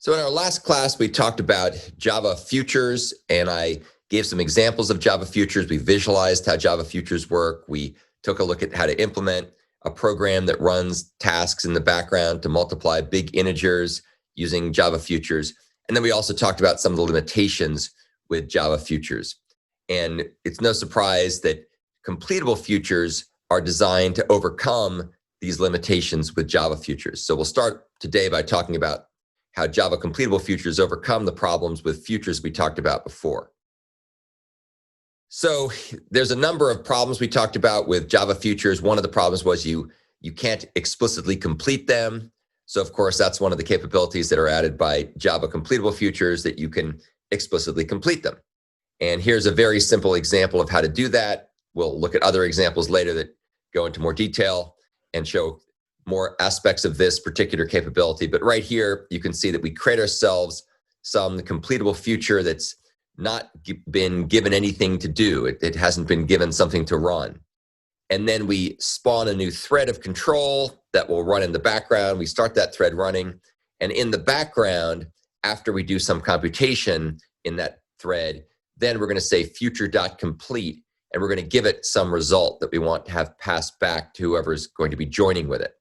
So in our last class, we talked about Java futures, and I gave some examples of Java futures. We visualized how Java futures work. We took a look at how to implement a program that runs tasks in the background to multiply big integers using Java futures. And then we also talked about some of the limitations with Java futures. And it's no surprise that completable futures are designed to overcome these limitations with Java futures. So we'll start today by talking about how Java completable futures overcome the problems with futures we talked about before. So there's a number of problems we talked about with Java futures. One of the problems was you can't explicitly complete them. So of course, that's one of the capabilities that are added by Java completable futures, that you can explicitly complete them. And here's a very simple example of how to do that. We'll look at other examples later that go into more detail and show more aspects of this particular capability. But right here, you can see that we create ourselves some completable future that's not been given anything to do. It hasn't been given something to run. And then we spawn a new thread of control that will run in the background. We start that thread running. And in the background, after we do some computation in that thread, then we're going to say future.complete, and we're going to give it some result that we want to have passed back to whoever's going to be joining with it.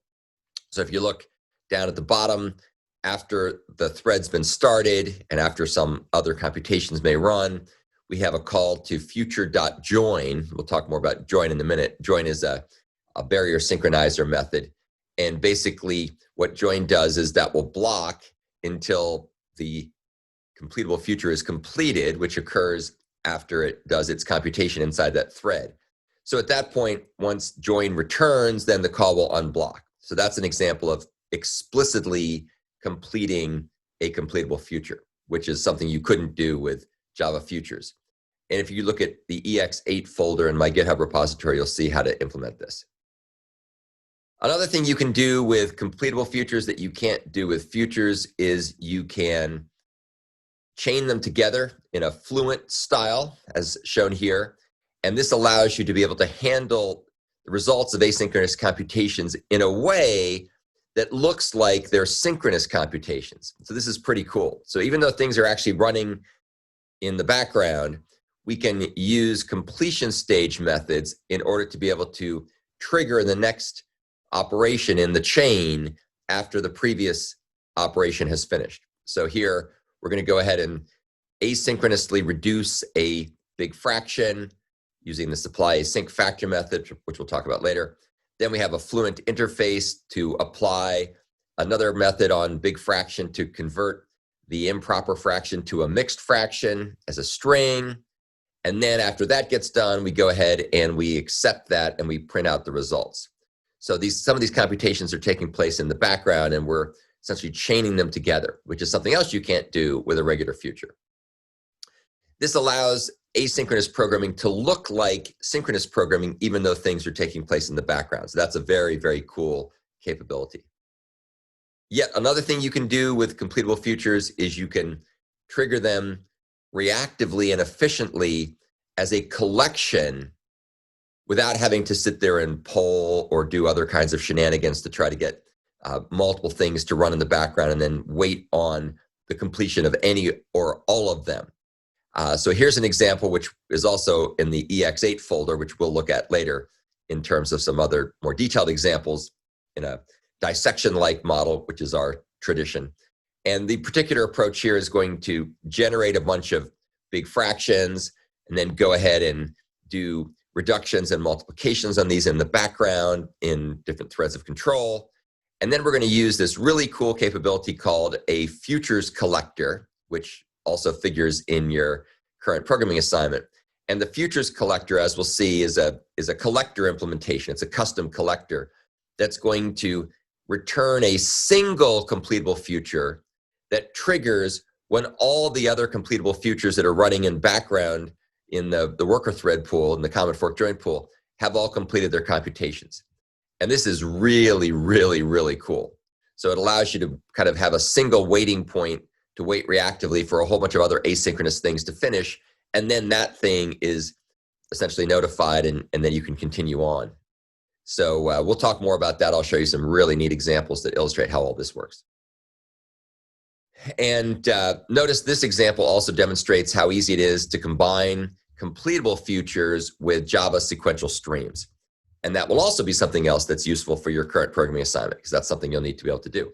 So if you look down at the bottom, after the thread's been started and after some other computations may run, we have a call to future.join. We'll talk more about join in a minute. Join is a barrier synchronizer method. And basically what join does is that will block until the completable future is completed, which occurs after it does its computation inside that thread. So at that point, once join returns, then the call will unblock. So that's an example of explicitly completing a completable future, which is something you couldn't do with Java futures. And if you look at the EX8 folder in my GitHub repository, you'll see how to implement this. Another thing you can do with completable futures that you can't do with futures is you can chain them together in a fluent style, as shown here. And this allows you to be able to handle the results of asynchronous computations in a way that looks like they're synchronous computations. So this is pretty cool. So even though things are actually running in the background, we can use completion stage methods in order to be able to trigger the next operation in the chain after the previous operation has finished. So here, we're going to go ahead and asynchronously reduce a big fraction using the supply async factor method, which we'll talk about later. Then we have a fluent interface to apply another method on big fraction to convert the improper fraction to a mixed fraction as a string. And then after that gets done, we go ahead and we accept that and we print out the results. So some of these computations are taking place in the background, and we're essentially chaining them together, which is something else you can't do with a regular future. This allows asynchronous programming to look like synchronous programming, even though things are taking place in the background. So that's a very, very cool capability. Yet another thing you can do with completable futures is you can trigger them reactively and efficiently as a collection without having to sit there and poll or do other kinds of shenanigans to try to get multiple things to run in the background and then wait on the completion of any or all of them. So here's an example which is also in the EX8 folder, which we'll look at later in terms of some other more detailed examples in a dissection-like model, which is our tradition. And the particular approach here is going to generate a bunch of big fractions and then go ahead and do reductions and multiplications on these in the background in different threads of control. And then we're going to use this really cool capability called a futures collector, which also figures in your current programming assignment. And the futures collector, as we'll see, is a collector implementation. It's a custom collector that's going to return a single completable future that triggers when all the other completable futures that are running in background in the worker thread pool and the common fork join pool have all completed their computations. And this is really, really, really cool. So it allows you to kind of have a single waiting point to wait reactively for a whole bunch of other asynchronous things to finish. And then that thing is essentially notified, and then you can continue on. So we'll talk more about that. I'll show you some really neat examples that illustrate how all this works. And notice this example also demonstrates how easy it is to combine completable futures with Java sequential streams. And that will also be something else that's useful for your current programming assignment, because that's something you'll need to be able to do.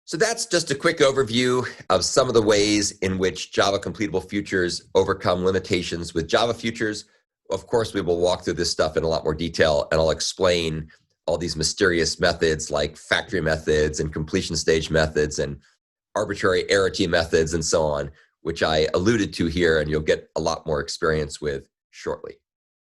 So that's just a quick overview of some of the ways in which Java completable futures overcome limitations with Java futures. Of course, we will walk through this stuff in a lot more detail, and I'll explain all these mysterious methods like factory methods and completion stage methods and arbitrary arity methods and so on, which I alluded to here, and you'll get a lot more experience with shortly.